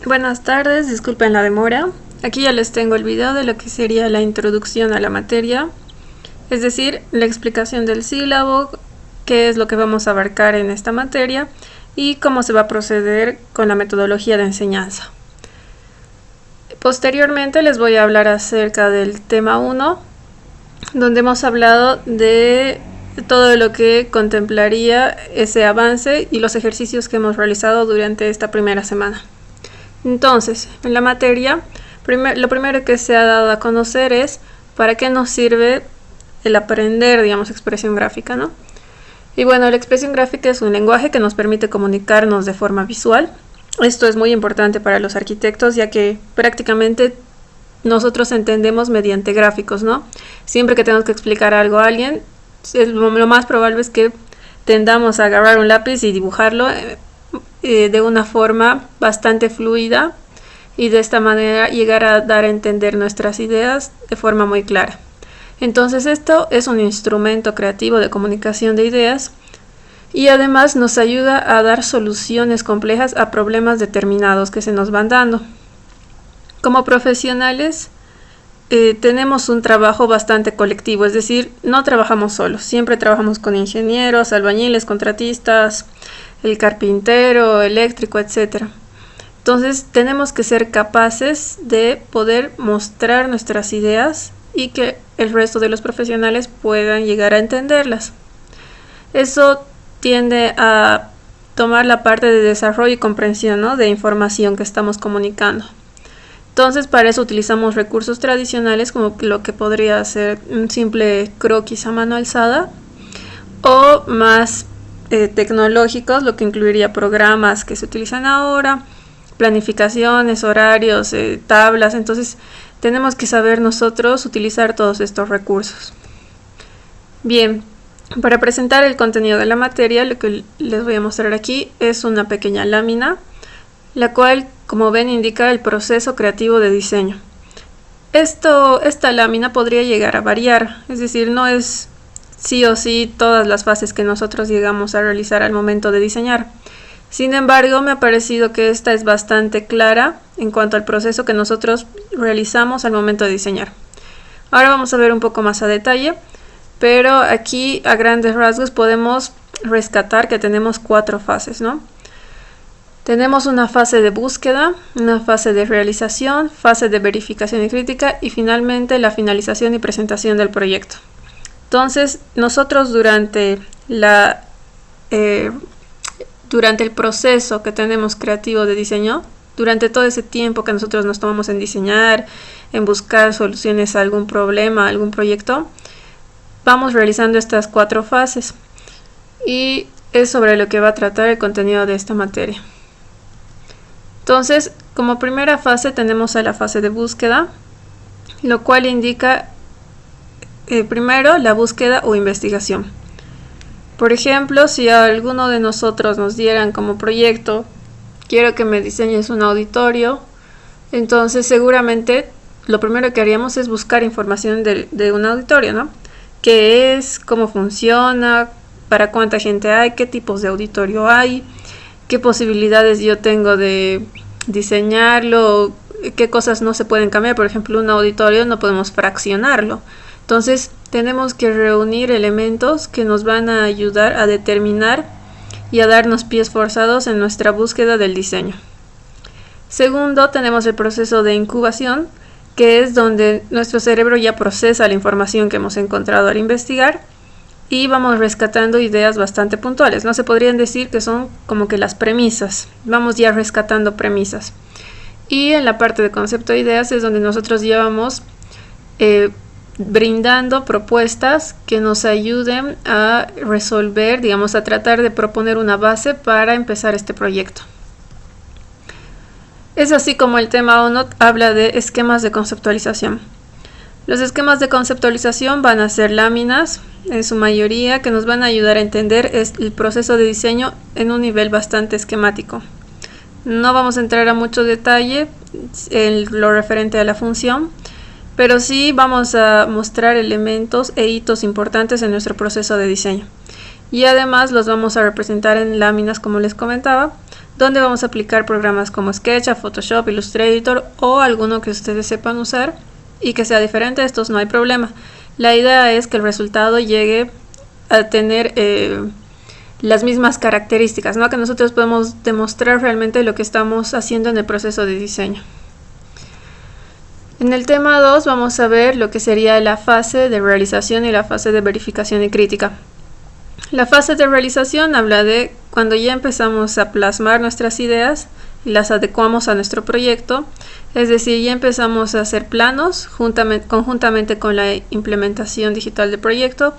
Buenas tardes, disculpen la demora. Aquí ya les tengo el video de lo que sería la introducción a la materia, es decir, la explicación del sílabo, qué es lo que vamos a abarcar en esta materia y cómo se va a proceder con la metodología de enseñanza. Posteriormente les voy a hablar acerca del tema 1, donde hemos hablado de todo lo que contemplaría ese avance y los ejercicios que hemos realizado durante esta primera semana. Entonces, en la materia, lo primero que se ha dado a conocer es para qué nos sirve el aprender, digamos, expresión gráfica, ¿no? Y bueno, la expresión gráfica es un lenguaje que nos permite comunicarnos de forma visual. Esto es muy importante para los arquitectos, ya que prácticamente nosotros entendemos mediante gráficos, ¿no? Siempre que tenemos que explicar algo a alguien, lo más probable es que tendamos a agarrar un lápiz y dibujarlo de una forma bastante fluida y de esta manera llegar a dar a entender nuestras ideas de forma muy clara. Entonces esto es un instrumento creativo de comunicación de ideas y además nos ayuda a dar soluciones complejas a problemas determinados que se nos van dando. Como profesionales tenemos un trabajo bastante colectivo, es decir, no trabajamos solos, siempre trabajamos con ingenieros, albañiles, contratistas, el carpintero, eléctrico, etc. Entonces tenemos que ser capaces de poder mostrar nuestras ideas y que el resto de los profesionales puedan llegar a entenderlas. Eso tiende a tomar la parte de desarrollo y comprensión, ¿no?, de información que estamos comunicando. Entonces para eso utilizamos recursos tradicionales como lo que podría ser un simple croquis a mano alzada o más tecnológicos, lo que incluiría programas que se utilizan ahora, planificaciones, horarios, tablas. Entonces tenemos que saber nosotros utilizar todos estos recursos. Bien, para presentar el contenido de la materia, lo que les voy a mostrar aquí es una pequeña lámina, la cual, como ven, indica el proceso creativo de diseño. Esta lámina podría llegar a variar, es decir, no es sí o sí todas las fases que nosotros llegamos a realizar al momento de diseñar. Sin embargo, me ha parecido que esta es bastante clara en cuanto al proceso que nosotros realizamos al momento de diseñar. Ahora vamos a ver un poco más a detalle, pero aquí a grandes rasgos podemos rescatar que tenemos 4 fases, ¿no? Tenemos una fase de búsqueda, una fase de realización, fase de verificación y crítica y finalmente la finalización y presentación del proyecto. Entonces, nosotros durante el proceso que tenemos creativo de diseño, durante todo ese tiempo que nosotros nos tomamos en diseñar, en buscar soluciones a algún problema, a algún proyecto, vamos realizando estas 4 fases y es sobre lo que va a tratar el contenido de esta materia. Entonces, como primera fase tenemos a la fase de búsqueda, lo cual indica primero la búsqueda o investigación. Por ejemplo, si a alguno de nosotros nos dieran como proyecto, quiero que me diseñes un auditorio, entonces seguramente lo primero que haríamos es buscar información de un auditorio, ¿no? ¿Qué es? ¿Cómo funciona? ¿Para cuánta gente hay? ¿Qué tipos de auditorio hay? ¿Qué posibilidades yo tengo de diseñarlo? ¿Qué cosas no se pueden cambiar? Por ejemplo, un auditorio no podemos fraccionarlo. Entonces tenemos que reunir elementos que nos van a ayudar a determinar y a darnos pies forzados en nuestra búsqueda del diseño. Segundo, tenemos el proceso de incubación, que es donde nuestro cerebro ya procesa la información que hemos encontrado al investigar y vamos rescatando ideas bastante puntuales. No se podrían decir que son como que las premisas, vamos ya rescatando premisas. Y en la parte de concepto de ideas es donde nosotros llevamos brindando propuestas que nos ayuden a resolver, digamos, a tratar de proponer una base para empezar este proyecto. Es así como el tema 1 habla de esquemas de conceptualización. Los esquemas de conceptualización van a ser láminas, en su mayoría, que nos van a ayudar a entender el proceso de diseño en un nivel bastante esquemático. No vamos a entrar a mucho detalle en lo referente a la función, pero sí vamos a mostrar elementos e hitos importantes en nuestro proceso de diseño. Y además los vamos a representar en láminas, como les comentaba, donde vamos a aplicar programas como SketchUp, Photoshop, Illustrator o alguno que ustedes sepan usar y que sea diferente a estos, no hay problema. La idea es que el resultado llegue a tener las mismas características, ¿no? Que nosotros podemos demostrar realmente lo que estamos haciendo en el proceso de diseño. En el tema 2 vamos a ver lo que sería la fase de realización y la fase de verificación y crítica. La fase de realización habla de cuando ya empezamos a plasmar nuestras ideas y las adecuamos a nuestro proyecto, es decir, ya empezamos a hacer planos conjuntamente con la implementación digital del proyecto.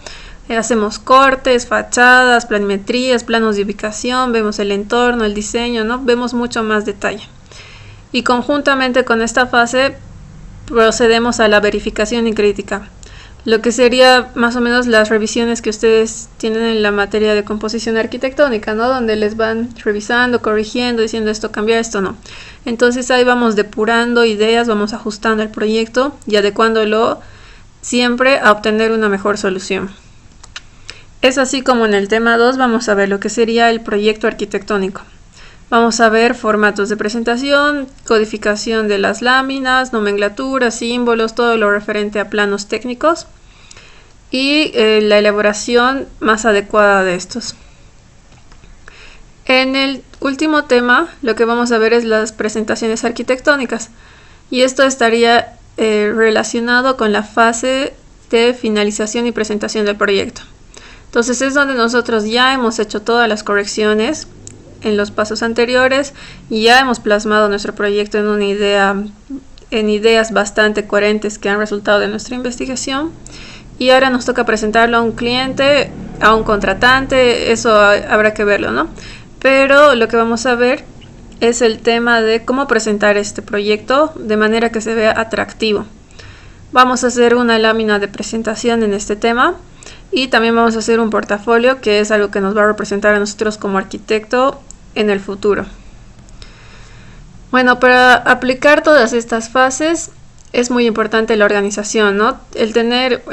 Hacemos cortes, fachadas, planimetrías, planos de ubicación, vemos el entorno, el diseño, ¿no? Vemos mucho más detalle. Y conjuntamente con esta fase procedemos a la verificación y crítica, lo que sería más o menos las revisiones que ustedes tienen en la materia de composición arquitectónica, ¿no? Donde les van revisando, corrigiendo, diciendo esto cambia, esto no. Entonces ahí vamos depurando ideas, vamos ajustando el proyecto y adecuándolo siempre a obtener una mejor solución. Es así como en el tema 2 vamos a ver lo que sería el proyecto arquitectónico. Vamos a ver formatos de presentación, codificación de las láminas, nomenclatura, símbolos, todo lo referente a planos técnicos y la elaboración más adecuada de estos. En el último tema lo que vamos a ver es las presentaciones arquitectónicas y esto estaría relacionado con la fase de finalización y presentación del proyecto. Entonces es donde nosotros ya hemos hecho todas las correcciones en los pasos anteriores y ya hemos plasmado nuestro proyecto en una idea, en ideas bastante coherentes que han resultado de nuestra investigación y ahora nos toca presentarlo a un cliente, a un contratante, eso habrá que verlo, ¿no? Pero lo que vamos a ver es el tema de cómo presentar este proyecto de manera que se vea atractivo. Vamos a hacer una lámina de presentación en este tema y también vamos a hacer un portafolio, que es algo que nos va a representar a nosotros como arquitecto en el futuro. Bueno, para aplicar todas estas fases es muy importante la organización, ¿no? El tener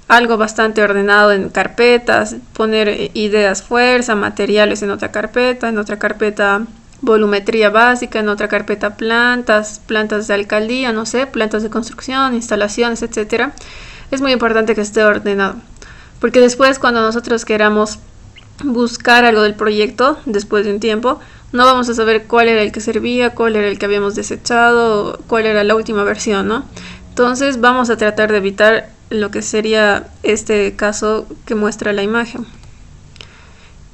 algo bastante ordenado en carpetas, poner ideas fuerza, materiales en otra carpeta volumetría básica, en otra carpeta plantas de alcaldía, no sé, plantas de construcción, instalaciones, etcétera. Es muy importante que esté ordenado, porque después cuando nosotros queramos buscar algo del proyecto, después de un tiempo, no vamos a saber cuál era el que servía, cuál era el que habíamos desechado, cuál era la última versión, ¿no? Entonces vamos a tratar de evitar lo que sería este caso que muestra la imagen.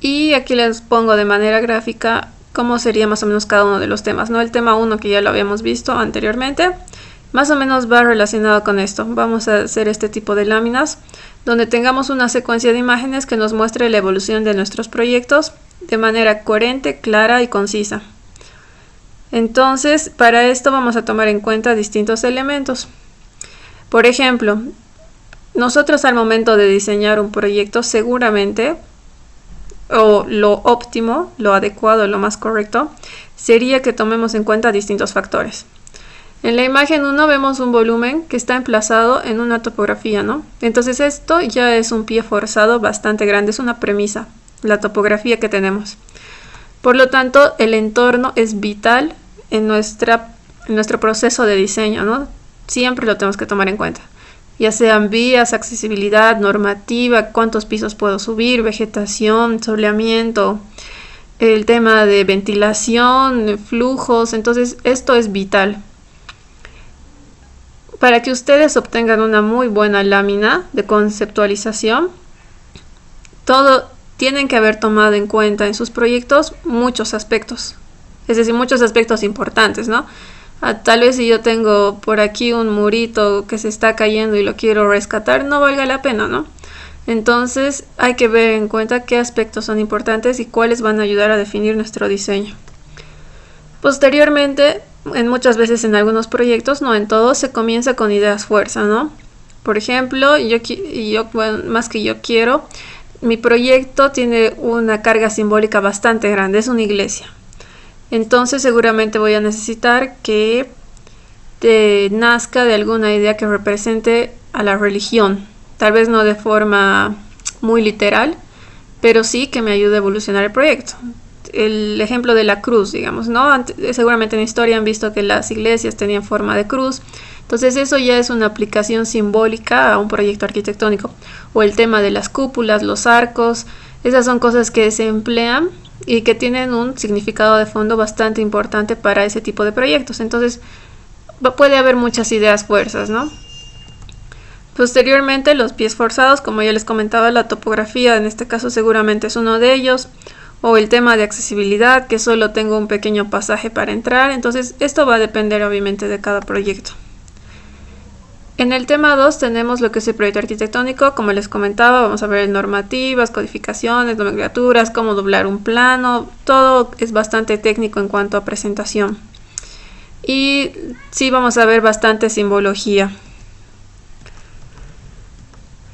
Y aquí les pongo de manera gráfica cómo sería más o menos cada uno de los temas, ¿no? El tema 1 que ya lo habíamos visto anteriormente, más o menos va relacionado con esto. Vamos a hacer este tipo de láminas donde tengamos una secuencia de imágenes que nos muestre la evolución de nuestros proyectos de manera coherente, clara y concisa. Entonces, para esto vamos a tomar en cuenta distintos elementos. Por ejemplo, nosotros al momento de diseñar un proyecto seguramente, o lo óptimo, lo adecuado, lo más correcto, sería que tomemos en cuenta distintos factores. En la imagen 1 vemos un volumen que está emplazado en una topografía, ¿no? Entonces esto ya es un pie forzado bastante grande, es una premisa, la topografía que tenemos. Por lo tanto, el entorno es vital en nuestro proceso de diseño, ¿no? Siempre lo tenemos que tomar en cuenta. Ya sean vías, accesibilidad, normativa, cuántos pisos puedo subir, vegetación, soleamiento, el tema de ventilación, flujos, entonces esto es vital. Para que ustedes obtengan una muy buena lámina de conceptualización, tienen que haber tomado en cuenta en sus proyectos muchos aspectos, es decir, muchos aspectos importantes, ¿no? Tal vez si yo tengo por aquí un murito que se está cayendo y lo quiero rescatar, no valga la pena, ¿no? Entonces hay que ver en cuenta qué aspectos son importantes y cuáles van a ayudar a definir nuestro diseño. Posteriormente, muchas veces en algunos proyectos, no en todos, se comienza con ideas fuerza, ¿no? Por ejemplo, más que yo quiero, mi proyecto tiene una carga simbólica bastante grande, es una iglesia. Entonces seguramente voy a necesitar que nazca de alguna idea que represente a la religión. Tal vez no de forma muy literal, pero sí que me ayude a evolucionar el proyecto. el ejemplo de la cruz, digamos, ¿no? Seguramente en historia han visto que las iglesias tenían forma de cruz. Entonces eso ya es una aplicación simbólica a un proyecto arquitectónico. O el tema de las cúpulas, los arcos, esas son cosas que se emplean y que tienen un significado de fondo bastante importante para ese tipo de proyectos. Entonces puede haber muchas ideas fuerzas, ¿no? Posteriormente, los pies forzados, como ya les comentaba, la topografía en este caso seguramente es uno de ellos, o el tema de accesibilidad, que solo tengo un pequeño pasaje para entrar. Entonces esto va a depender obviamente de cada proyecto. En el tema 2 tenemos lo que es el proyecto arquitectónico. Como les comentaba, vamos a ver normativas, codificaciones, nomenclaturas, cómo doblar un plano. Todo es bastante técnico en cuanto a presentación. Y sí vamos a ver bastante simbología.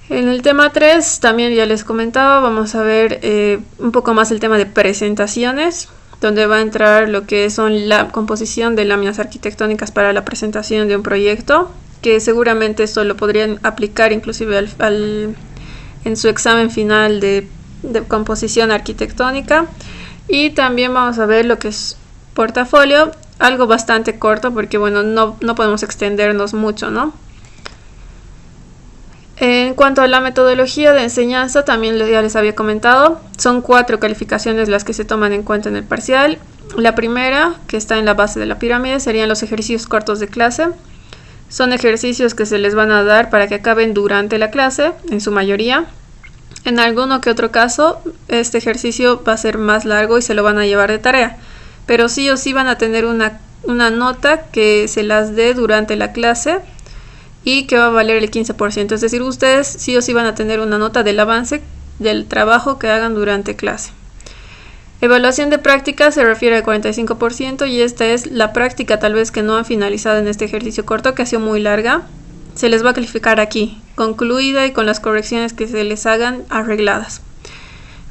En el tema 3 también ya les comentaba, vamos a ver un poco más el tema de presentaciones, donde va a entrar lo que son la composición de láminas arquitectónicas para la presentación de un proyecto, que seguramente esto lo podrían aplicar inclusive en su examen final de composición arquitectónica. Y también vamos a ver lo que es portafolio, algo bastante corto porque bueno, no podemos extendernos mucho, ¿no? En cuanto a la metodología de enseñanza, también ya les había comentado, son 4 calificaciones las que se toman en cuenta en el parcial. La primera, que está en la base de la pirámide, serían los ejercicios cortos de clase. Son ejercicios que se les van a dar para que acaben durante la clase, en su mayoría. En alguno que otro caso, este ejercicio va a ser más largo y se lo van a llevar de tarea. Pero sí o sí van a tener una nota que se las dé durante la clase y que va a valer el 15%. Es decir, ustedes sí o sí van a tener una nota del avance del trabajo que hagan durante clase. Evaluación de práctica se refiere al 45% y esta es la práctica tal vez que no han finalizado en este ejercicio corto, que ha sido muy larga. Se les va a calificar aquí, concluida y con las correcciones que se les hagan arregladas.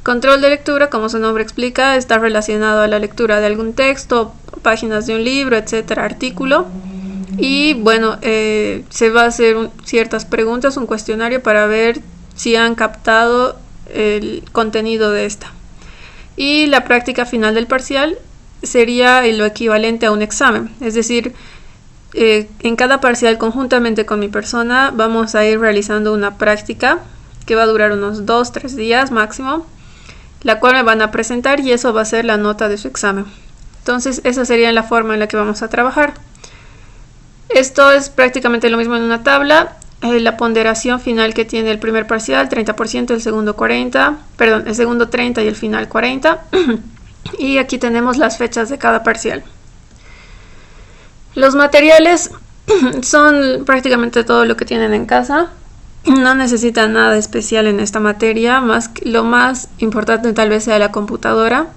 Control de lectura, como su nombre explica, está relacionado a la lectura de algún texto, páginas de un libro, etcétera, artículo. Y bueno, se va a hacer ciertas preguntas, un cuestionario para ver si han captado el contenido de esta. Y la práctica final del parcial sería lo equivalente a un examen. Es decir, en cada parcial conjuntamente con mi persona vamos a ir realizando una práctica que va a durar unos 2-3 días máximo, la cual me van a presentar y eso va a ser la nota de su examen. Entonces esa sería la forma en la que vamos a trabajar. Esto es prácticamente lo mismo en una tabla. La ponderación final que tiene el primer parcial, 30%, el segundo 40%, perdón, el segundo 30% y el final 40%. Y aquí tenemos las fechas de cada parcial. Los materiales son prácticamente todo lo que tienen en casa. No necesitan nada especial en esta materia, lo más importante tal vez sea la computadora,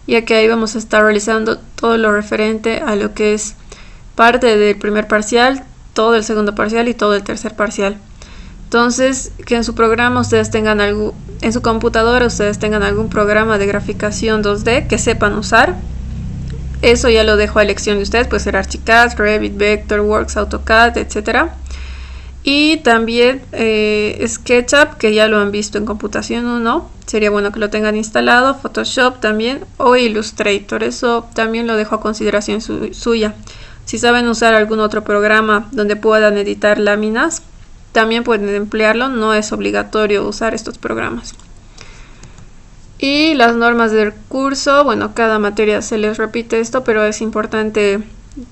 ya que ahí vamos a estar realizando todo lo referente a lo que es parte del primer parcial, todo el segundo parcial y todo el tercer parcial. Entonces, que en su programa ustedes tengan en su computadora ustedes tengan algún programa de graficación 2D que sepan usar. Eso ya lo dejo a elección de ustedes, puede ser Archicad, Revit, Vectorworks, AutoCAD, etc. Y también SketchUp, que ya lo han visto en computación 1, sería bueno que lo tengan instalado, Photoshop también, o Illustrator, eso también lo dejo a consideración suya. Si saben usar algún otro programa donde puedan editar láminas, también pueden emplearlo, no es obligatorio usar estos programas. Y las normas del curso, bueno, cada materia se les repite esto, pero es importante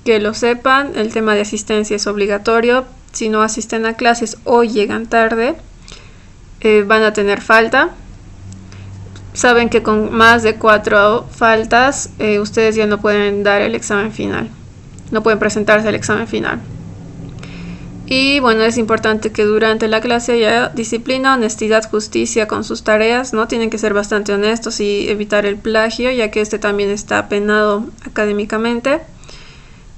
que lo sepan. El tema de asistencia es obligatorio. Si no asisten a clases o llegan tarde, van a tener falta. Saben que con más de 4 faltas, ustedes ya no pueden dar el examen final. No pueden presentarse al examen final. Y bueno, es importante que durante la clase haya disciplina, honestidad, justicia con sus tareas, ¿no? Tienen que ser bastante honestos y evitar el plagio, ya que este también está penado académicamente.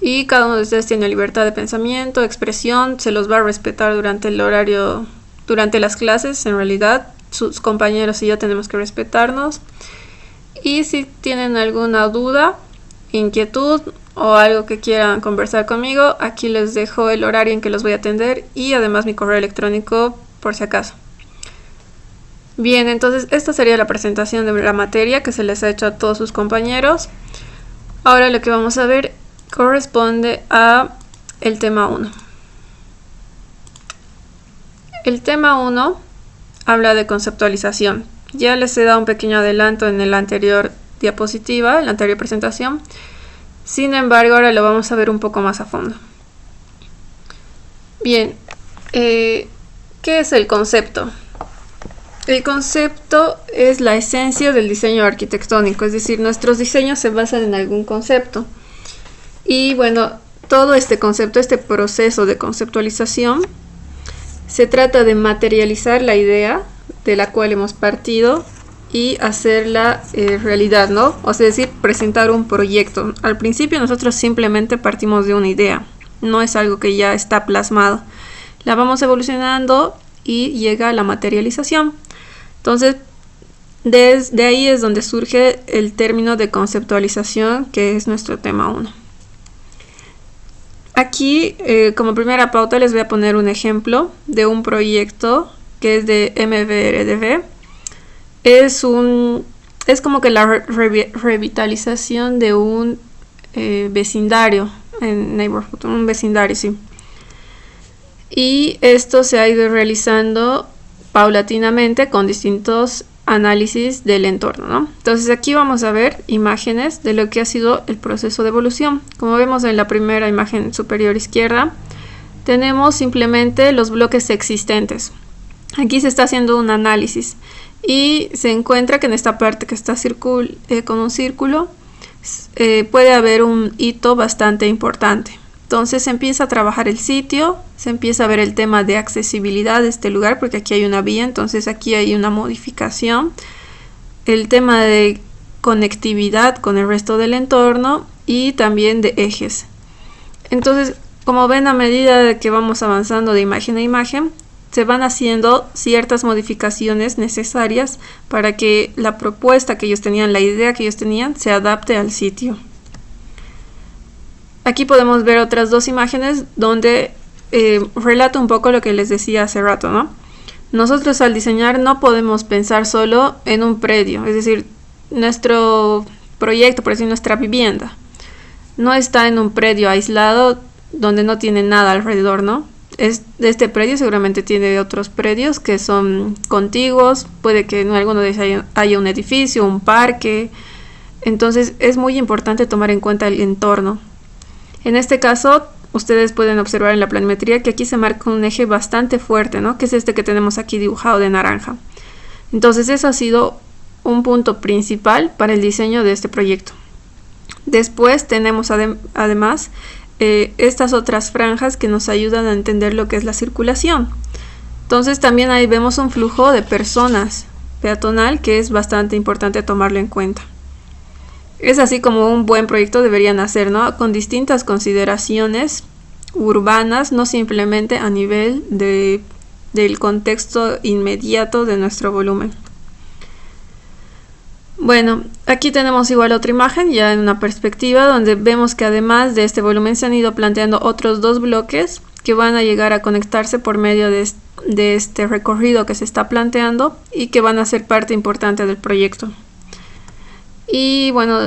Y cada uno de ustedes tiene libertad de pensamiento, expresión, se los va a respetar durante el horario, durante las clases, en realidad. Sus compañeros y yo tenemos que respetarnos. Y si tienen alguna duda, inquietud o algo que quieran conversar conmigo, aquí les dejo el horario en que los voy a atender y además mi correo electrónico por si acaso. Bien, entonces esta sería la presentación de la materia que se les ha hecho a todos sus compañeros. Ahora lo que vamos a ver corresponde a el tema 1. El tema 1 habla de conceptualización. Ya les he dado un pequeño adelanto en la anterior diapositiva, en la anterior presentación. Sin embargo, ahora lo vamos a ver un poco más a fondo. Bien, ¿qué es el concepto? El concepto es la esencia del diseño arquitectónico, es decir, nuestros diseños se basan en algún concepto. Y bueno, todo este concepto, este proceso de conceptualización, se trata de materializar la idea de la cual hemos partido y hacerla realidad, ¿no? O sea, es decir, presentar un proyecto. Al principio nosotros simplemente partimos de una idea, no es algo que ya está plasmado. La vamos evolucionando y llega a la materialización. Entonces, desde ahí es donde surge el término de conceptualización, que es nuestro tema 1. Aquí, como primera pauta, les voy a poner un ejemplo de un proyecto que es de MVRDV. Es como que la revitalización de un vecindario, en neighborhood, un vecindario, sí. Y esto se ha ido realizando paulatinamente con distintos análisis del entorno, ¿no? Entonces aquí vamos a ver imágenes de lo que ha sido el proceso de evolución. Como vemos en la primera imagen superior izquierda, tenemos simplemente los bloques existentes. Aquí se está haciendo un análisis y se encuentra que en esta parte que está con un círculo puede haber un hito bastante importante. Entonces se empieza a trabajar el sitio, se empieza a ver el tema de accesibilidad de este lugar, porque aquí hay una vía, entonces aquí hay una modificación. El tema de conectividad con el resto del entorno y también de ejes. Entonces, como ven, a medida de que vamos avanzando de imagen a imagen, se van haciendo ciertas modificaciones necesarias para que la propuesta que ellos tenían, la idea que ellos tenían, se adapte al sitio. Aquí podemos ver otras dos imágenes donde relata un poco lo que les decía hace rato, ¿no? Nosotros al diseñar no podemos pensar solo en un predio, es decir, nuestro proyecto, por decir nuestra vivienda, no está en un predio aislado donde no tiene nada alrededor, ¿no? Este predio seguramente tiene otros predios que son contiguos, puede que en alguno de ellos haya un edificio, un parque, entonces es muy importante tomar en cuenta el entorno. En este caso, ustedes pueden observar en la planimetría que aquí se marca un eje bastante fuerte, ¿no? Que es este que tenemos aquí dibujado de naranja. Entonces, eso ha sido un punto principal para el diseño de este proyecto. Después tenemos además estas otras franjas que nos ayudan a entender lo que es la circulación. Entonces, también ahí vemos un flujo de personas peatonal que es bastante importante tomarlo en cuenta. Es así como un buen proyecto debería nacer, ¿no? Con distintas consideraciones urbanas, no simplemente a nivel del contexto inmediato de nuestro volumen. Bueno, aquí tenemos igual otra imagen, ya en una perspectiva, donde vemos que además de este volumen se han ido planteando otros dos bloques que van a llegar a conectarse por medio de este recorrido que se está planteando y que van a ser parte importante del proyecto. Y bueno,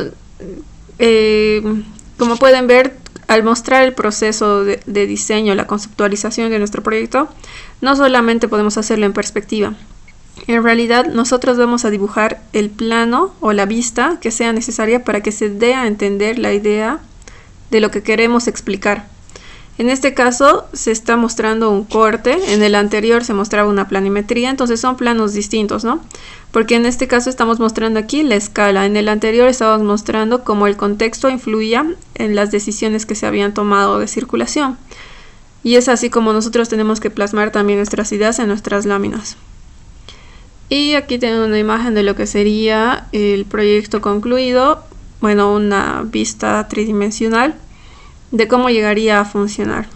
como pueden ver, al mostrar el proceso de diseño, la conceptualización de nuestro proyecto, no solamente podemos hacerlo en perspectiva. En realidad, nosotros vamos a dibujar el plano o la vista que sea necesaria para que se dé a entender la idea de lo que queremos explicar. En este caso, se está mostrando un corte. En el anterior se mostraba una planimetría, entonces son planos distintos, ¿no? Porque en este caso estamos mostrando aquí la escala. En el anterior estábamos mostrando cómo el contexto influía en las decisiones que se habían tomado de circulación. Y es así como nosotros tenemos que plasmar también nuestras ideas en nuestras láminas. Y aquí tengo una imagen de lo que sería el proyecto concluido. Bueno, una vista tridimensional de cómo llegaría a funcionar.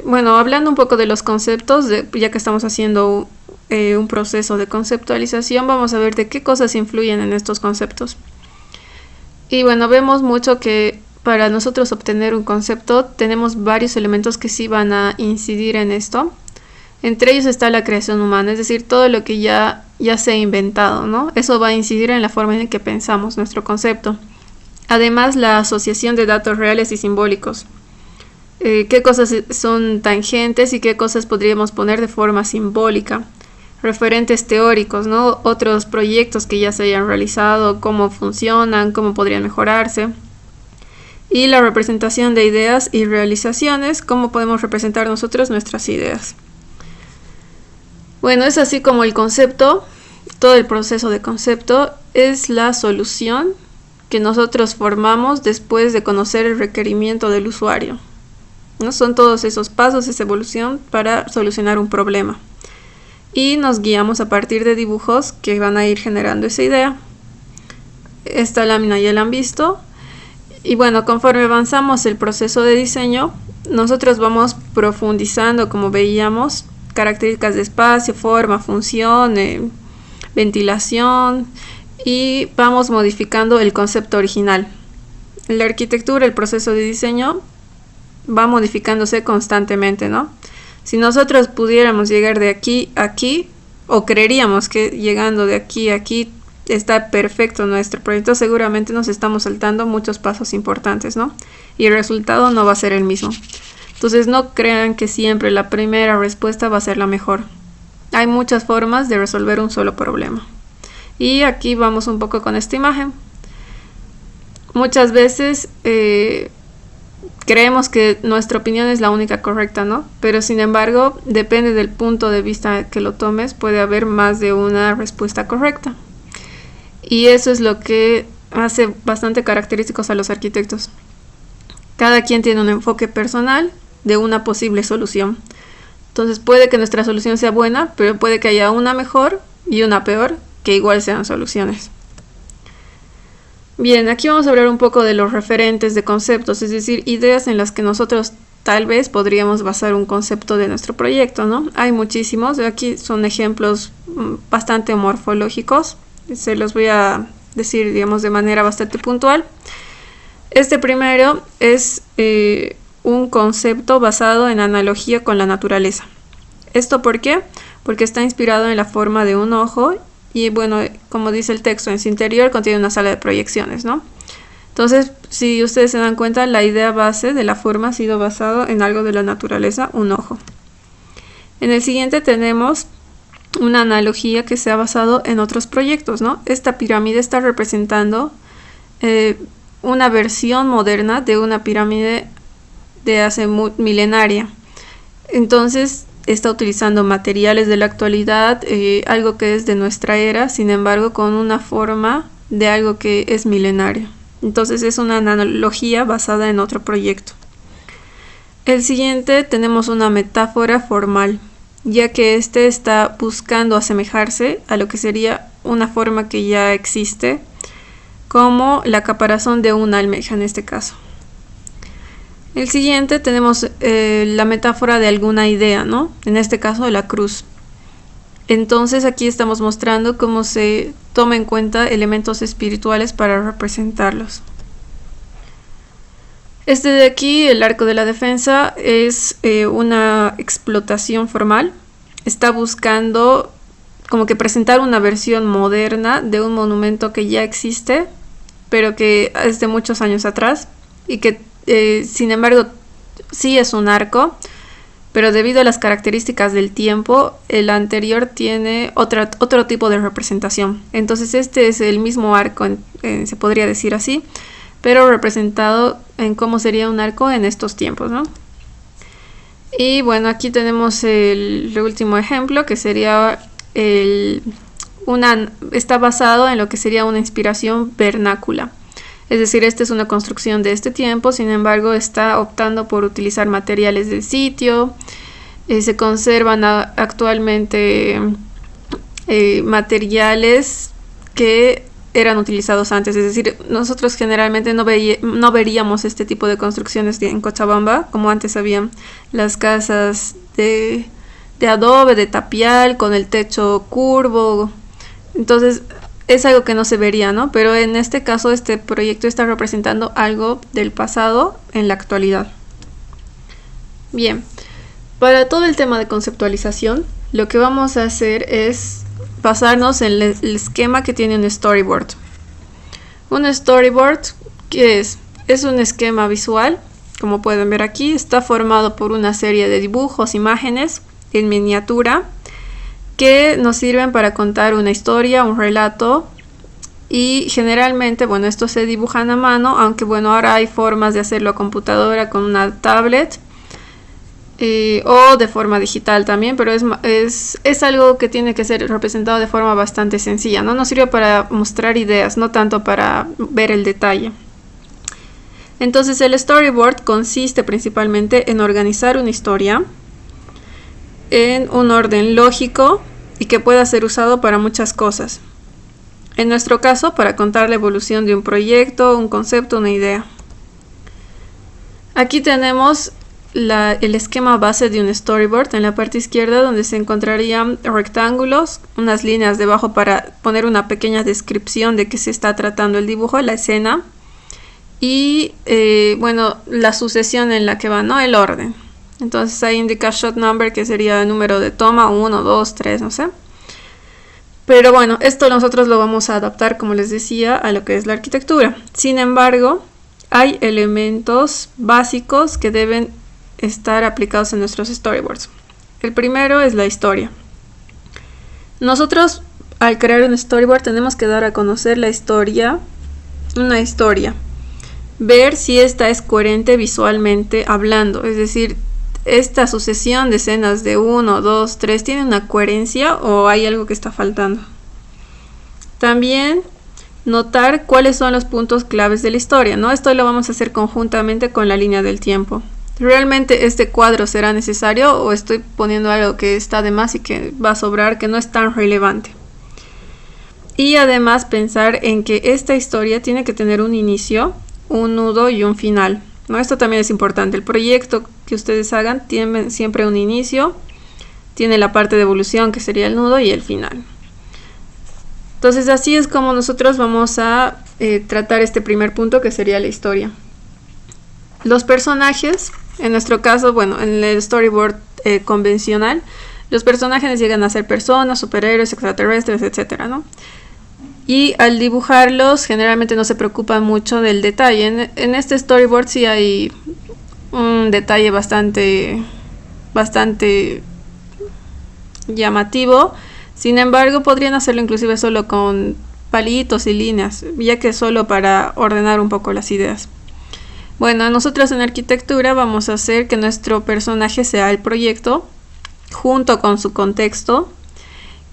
Bueno, hablando un poco de los conceptos, ya que estamos haciendo un proceso de conceptualización, vamos a ver de qué cosas influyen en estos conceptos. Y bueno, vemos mucho que para nosotros obtener un concepto tenemos varios elementos que sí van a incidir en esto. Entre ellos está la creación humana, es decir, todo lo que ya se ha inventado, ¿no? Eso va a incidir en la forma en que pensamos nuestro concepto. Además, la asociación de datos reales y simbólicos. ¿Qué cosas son tangentes y qué cosas podríamos poner de forma simbólica? Referentes teóricos, ¿no? Otros proyectos que ya se hayan realizado, cómo funcionan, cómo podrían mejorarse. Y la representación de ideas y realizaciones, cómo podemos representar nosotros nuestras ideas. Bueno, es así como el concepto, todo el proceso de concepto es la solución que nosotros formamos después de conocer el requerimiento del usuario, ¿no? Son todos esos pasos, esa evolución para solucionar un problema. Y nos guiamos a partir de dibujos que van a ir generando esa idea. Esta lámina ya la han visto. Y bueno, conforme avanzamos el proceso de diseño, nosotros vamos profundizando, como veíamos, características de espacio, forma, función, ventilación, y vamos modificando el concepto original. En la arquitectura, el proceso de diseño va modificándose constantemente, ¿no? Si nosotros pudiéramos llegar de aquí a aquí, o creeríamos que llegando de aquí a aquí está perfecto nuestro proyecto, seguramente nos estamos saltando muchos pasos importantes, ¿no? Y el resultado no va a ser el mismo. Entonces no crean que siempre la primera respuesta va a ser la mejor. Hay muchas formas de resolver un solo problema. Y aquí vamos un poco con esta imagen. Muchas veces creemos que nuestra opinión es la única correcta, ¿no? Pero sin embargo, depende del punto de vista que lo tomes, puede haber más de una respuesta correcta. Y eso es lo que hace bastante característicos a los arquitectos. Cada quien tiene un enfoque personal de una posible solución. Entonces puede que nuestra solución sea buena, pero puede que haya una mejor y una peor, que igual sean soluciones. Bien, aquí vamos a hablar un poco de los referentes de conceptos, es decir, ideas en las que nosotros tal vez podríamos basar un concepto de nuestro proyecto, ¿no? Hay muchísimos, aquí son ejemplos bastante morfológicos, se los voy a decir, digamos, de manera bastante puntual. Este primero es un concepto basado en analogía con la naturaleza. ¿Esto por qué? Porque está inspirado en la forma de un ojo y, bueno, como dice el texto, en su interior contiene una sala de proyecciones, ¿no? Entonces, si ustedes se dan cuenta, la idea base de la forma ha sido basado en algo de la naturaleza, un ojo. En el siguiente tenemos una analogía que se ha basado en otros proyectos, ¿no? Esta pirámide está representando una versión moderna de una pirámide de hace milenaria. Entonces está utilizando materiales de la actualidad, algo que es de nuestra era, sin embargo con una forma de algo que es milenario. Entonces es una analogía basada en otro proyecto. El siguiente tenemos una metáfora formal, ya que este está buscando asemejarse a lo que sería una forma que ya existe, como la caparazón de una almeja en este caso. El siguiente tenemos la metáfora de alguna idea, ¿no? En este caso la cruz. Entonces aquí estamos mostrando cómo se toma en cuenta elementos espirituales para representarlos. Este de aquí, el arco de la defensa, es una explotación formal. Está buscando como que presentar una versión moderna de un monumento que ya existe, pero que es de muchos años atrás y que sin embargo sí es un arco, pero debido a las características del tiempo, el anterior tiene otro tipo de representación. Entonces este es el mismo arco, se podría decir así, pero representado en cómo sería un arco en estos tiempos, ¿no? Y bueno, aquí tenemos el último ejemplo, que sería está basado en lo que sería una inspiración vernácula. Es decir, esta es una construcción de este tiempo, sin embargo está optando por utilizar materiales del sitio. Se conservan actualmente materiales que eran utilizados antes. Es decir, nosotros generalmente no veríamos este tipo de construcciones en Cochabamba, como antes habían las casas de adobe, de tapial, con el techo curvo. Entonces es algo que no se vería, ¿no? Pero en este caso este proyecto está representando algo del pasado en la actualidad. Bien, Para todo el tema de conceptualización, lo que vamos a hacer es basarnos en el esquema que tiene un storyboard. Un storyboard, ¿qué es? Es un esquema visual, como pueden ver aquí, está formado por una serie de dibujos, imágenes en miniatura que nos sirven para contar una historia, un relato, y generalmente, bueno, estos se dibujan a mano, aunque bueno, ahora hay formas de hacerlo a computadora con una tablet o de forma digital también, pero es algo que tiene que ser representado de forma bastante sencilla, ¿no? Nos sirve para mostrar ideas, no tanto para ver el detalle. Entonces el storyboard consiste principalmente en organizar una historia en un orden lógico y que pueda ser usado para muchas cosas. En nuestro caso, para contar la evolución de un proyecto, un concepto, una idea. Aquí tenemos el esquema base de un storyboard en la parte izquierda, donde se encontrarían rectángulos, unas líneas debajo para poner una pequeña descripción de qué se está tratando el dibujo, la escena, y bueno, la sucesión en la que va, ¿no? El orden. Entonces ahí indica shot number, que sería el número de toma, 1, 2, 3, no sé. Pero bueno, esto nosotros lo vamos a adaptar, como les decía, a lo que es la arquitectura. Sin embargo, hay elementos básicos que deben estar aplicados en nuestros storyboards. El primero es la historia. Nosotros, al crear un storyboard, tenemos que dar a conocer la historia, una historia. Ver si esta es coherente visualmente hablando, es decir, esta sucesión de escenas de 1, 2, 3 tiene una coherencia o hay algo que está faltando. También notar cuáles son los puntos claves de la historia, ¿no? Esto lo vamos a hacer conjuntamente con la línea del tiempo. ¿Realmente este cuadro será necesario o estoy poniendo algo que está de más y que va a sobrar, que no es tan relevante? Y además pensar en que esta historia tiene que tener un inicio, un nudo y un final, ¿no? Esto también es importante. El proyecto que ustedes hagan tiene siempre un inicio, tiene la parte de evolución que sería el nudo y el final. Entonces así es como nosotros vamos a tratar este primer punto, que sería la historia. Los personajes, en nuestro caso, bueno, en el storyboard convencional, los personajes llegan a ser personas, superhéroes, extraterrestres, etcétera, ¿no? Y al dibujarlos generalmente no se preocupan mucho del detalle. En este storyboard sí hay un detalle bastante llamativo. Sin embargo, podrían hacerlo inclusive solo con palitos y líneas, ya que es solo para ordenar un poco las ideas. Bueno, nosotros en arquitectura vamos a hacer que nuestro personaje sea el proyecto junto con su contexto,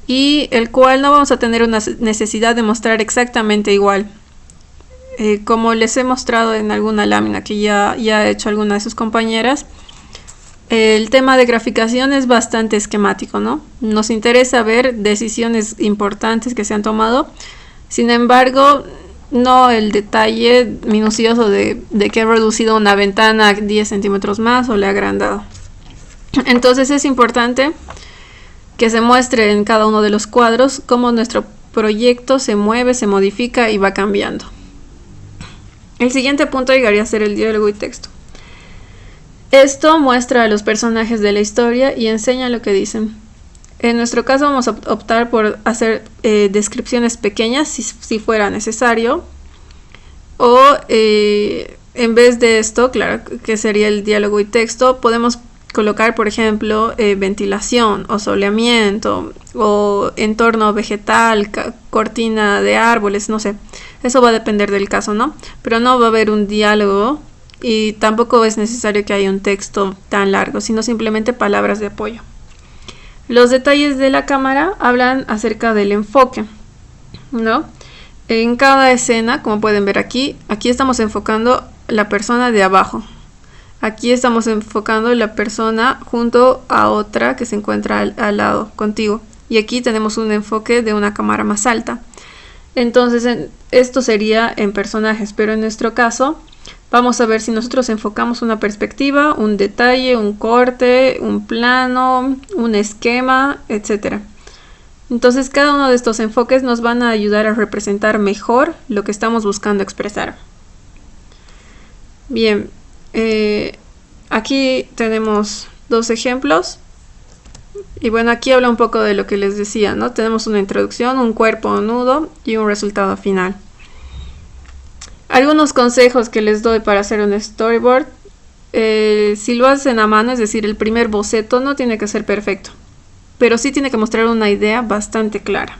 y el cual no vamos a tener una necesidad de mostrar exactamente igual. Como les he mostrado en alguna lámina que ya ha hecho alguna de sus compañeras, el tema de graficación es bastante esquemático, ¿no? Nos interesa ver decisiones importantes que se han tomado, sin embargo, no el detalle minucioso de que he reducido una ventana 10 centímetros más o le he agrandado. Entonces es importante que se muestre en cada uno de los cuadros cómo nuestro proyecto se mueve, se modifica y va cambiando. El siguiente punto llegaría a ser el diálogo y texto. Esto muestra a los personajes de la historia y enseña lo que dicen. En nuestro caso vamos a optar por hacer descripciones pequeñas si fuera necesario, o en vez de esto, claro, que sería el diálogo y texto, podemos colocar, por ejemplo, ventilación o soleamiento o entorno vegetal, cortina de árboles, no sé. Eso va a depender del caso, ¿no? Pero no va a haber un diálogo y tampoco es necesario que haya un texto tan largo, sino simplemente palabras de apoyo. Los detalles de la cámara hablan acerca del enfoque, ¿no? En cada escena, como pueden ver aquí estamos enfocando la persona de abajo. Aquí estamos enfocando la persona junto a otra que se encuentra al lado contigo. Y aquí tenemos un enfoque de una cámara más alta. Entonces, esto sería en personajes, pero en nuestro caso, vamos a ver si nosotros enfocamos una perspectiva, un detalle, un corte, un plano, un esquema, etc. Entonces, cada uno de estos enfoques nos van a ayudar a representar mejor lo que estamos buscando expresar. Bien. Aquí tenemos dos ejemplos. Y bueno, aquí habla un poco de lo que les decía, ¿no? Tenemos una introducción, un cuerpo, un nudo y un resultado final. Algunos consejos que les doy para hacer un storyboard. Si lo hacen a mano, es decir, el primer boceto no tiene que ser perfecto, pero sí tiene que mostrar una idea bastante clara.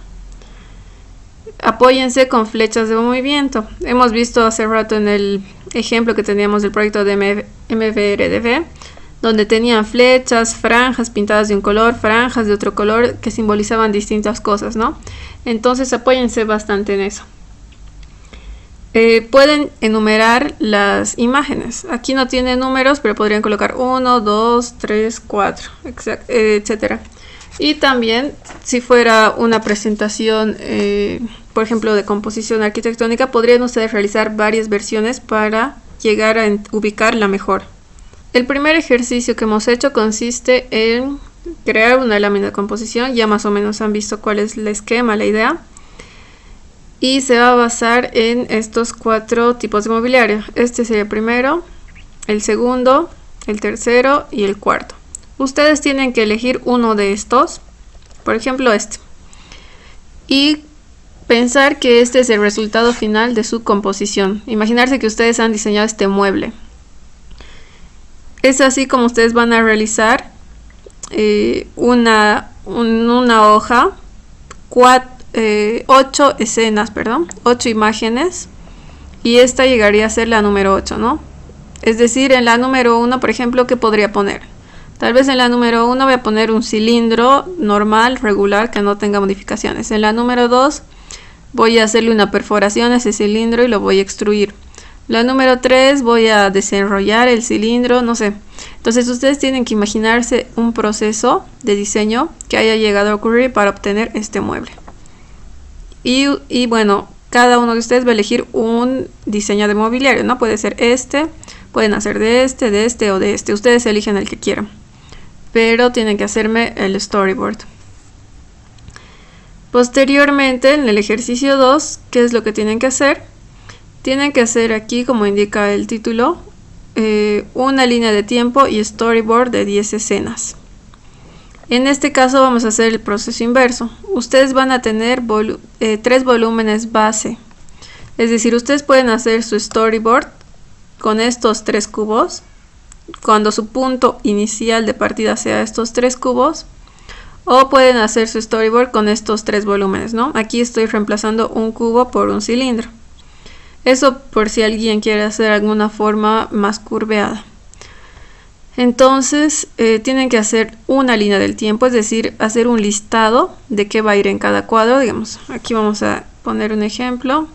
Apóyense con flechas de movimiento. Hemos visto hace rato en el ejemplo que teníamos del proyecto de MVRDV, donde tenían flechas, franjas pintadas de un color, franjas de otro color que simbolizaban distintas cosas, ¿no? Entonces apóyense bastante en eso. Pueden enumerar las imágenes. Aquí no tiene números, pero podrían colocar 1, 2, 3, 4, etc. Y también, si fuera una presentación, por ejemplo, de composición arquitectónica, podrían ustedes realizar varias versiones para llegar a ubicar la mejor. El primer ejercicio que hemos hecho consiste en crear una lámina de composición. Ya más o menos han visto cuál es el esquema, la idea. Y se va a basar en estos 4 tipos de mobiliario. Este sería el primero, el segundo, el tercero y el cuarto. Ustedes tienen que elegir uno de estos, por ejemplo este, y pensar que este es el resultado final de su composición. Imaginarse que ustedes han diseñado este mueble. Es así como ustedes van a realizar una hoja, 8 escenas, 8 imágenes, y esta llegaría a ser la número 8, ¿no? Es decir, en la número 1, por ejemplo, ¿qué podría poner? Tal vez en la número 1 voy a poner un cilindro normal, regular, que no tenga modificaciones. En la número 2 voy a hacerle una perforación a ese cilindro y lo voy a extruir. La número 3 voy a desenrollar el cilindro, no sé. Entonces ustedes tienen que imaginarse un proceso de diseño que haya llegado a ocurrir para obtener este mueble. Y bueno, cada uno de ustedes va a elegir un diseño de mobiliario, ¿no? Puede ser este, pueden hacer de este o de este. Ustedes eligen el que quieran. Pero tienen que hacerme el storyboard. Posteriormente, en el ejercicio 2, ¿qué es lo que tienen que hacer? Tienen que hacer aquí, como indica el título, una línea de tiempo y storyboard de 10 escenas. En este caso vamos a hacer el proceso inverso. Ustedes van a tener 3 volúmenes base. Es decir, ustedes pueden hacer su storyboard con estos 3 cubos, cuando su punto inicial de partida sea estos 3 cubos, o pueden hacer su storyboard con estos 3 volúmenes, ¿no? Aquí estoy reemplazando un cubo por un cilindro. Eso por si alguien quiere hacer alguna forma más curveada. Entonces tienen que hacer una línea del tiempo, es decir, hacer un listado de qué va a ir en cada cuadro. Digamos, aquí vamos a poner un ejemplo.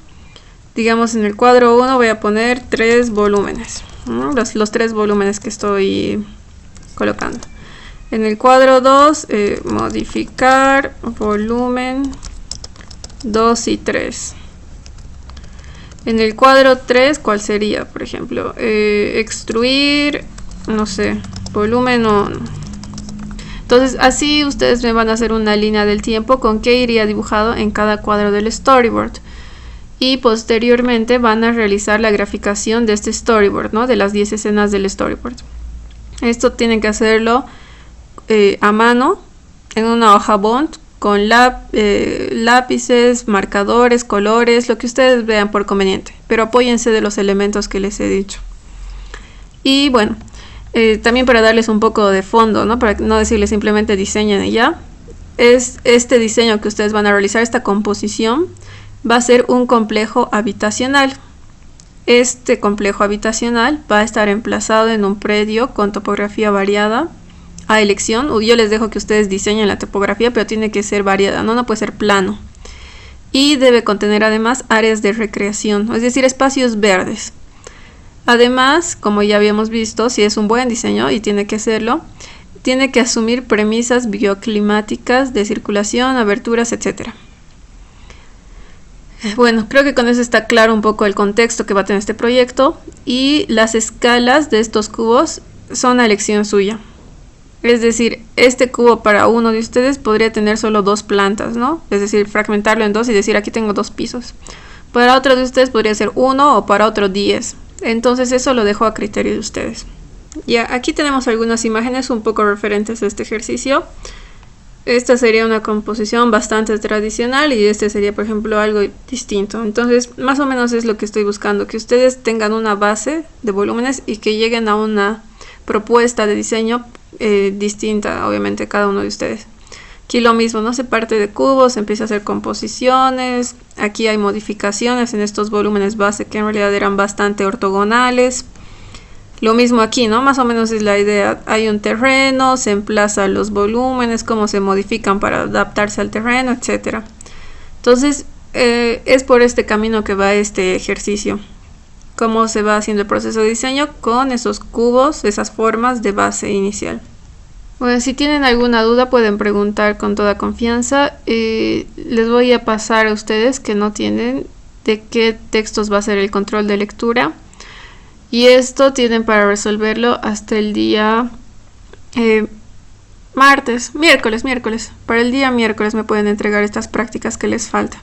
Digamos, en el cuadro 1 voy a poner 3 volúmenes, ¿no? Los 3 volúmenes que estoy colocando. En el cuadro 2, modificar volumen 2 y 3. En el cuadro 3, ¿cuál sería? Por ejemplo, extruir, no sé, volumen 1. Entonces, así ustedes me van a hacer una línea del tiempo con qué iría dibujado en cada cuadro del storyboard. Y posteriormente van a realizar la graficación de este storyboard, ¿no? De las 10 escenas del storyboard. Esto tienen que hacerlo a mano, en una hoja bond, con lápices, marcadores, colores, lo que ustedes vean por conveniente, pero apóyense de los elementos que les he dicho. Y bueno, también para darles un poco de fondo, ¿no? Para no decirles simplemente diseñen y ya, es este diseño que ustedes van a realizar, esta composición, va a ser un complejo habitacional. Este complejo habitacional va a estar emplazado en un predio con topografía variada, a elección. Yo les dejo que ustedes diseñen la topografía, pero tiene que ser variada, no puede ser plano. Y debe contener además áreas de recreación, es decir, espacios verdes. Además, como ya habíamos visto, si es un buen diseño, y tiene que hacerlo, tiene que asumir premisas bioclimáticas de circulación, aberturas, etc. Bueno, creo que con eso está claro un poco el contexto que va a tener este proyecto, y las escalas de estos cubos son a elección suya. Es decir, este cubo para uno de ustedes podría tener solo 2 plantas, ¿no? Es decir, fragmentarlo en 2 y decir aquí tengo 2 pisos. Para otro de ustedes podría ser 1 o para otro 10. Entonces eso lo dejo a criterio de ustedes. Ya, aquí tenemos algunas imágenes un poco referentes a este ejercicio. Esta sería una composición bastante tradicional y este sería, por ejemplo, algo distinto. Entonces, más o menos es lo que estoy buscando, que ustedes tengan una base de volúmenes y que lleguen a una propuesta de diseño distinta, obviamente, cada uno de ustedes. Aquí lo mismo, ¿no? Se parte de cubos, se empieza a hacer composiciones. Aquí hay modificaciones en estos volúmenes base que en realidad eran bastante ortogonales. Lo mismo aquí, ¿no? Más o menos es la idea. Hay un terreno, se emplazan los volúmenes, cómo se modifican para adaptarse al terreno, etc. Entonces, es por este camino que va este ejercicio. Cómo se va haciendo el proceso de diseño con esos cubos, esas formas de base inicial. Bueno, si tienen alguna duda pueden preguntar con toda confianza. Les voy a pasar a ustedes que no tienen de qué textos va a ser el control de lectura. Y esto tienen para resolverlo hasta el día miércoles. Para el día miércoles me pueden entregar estas prácticas que les faltan.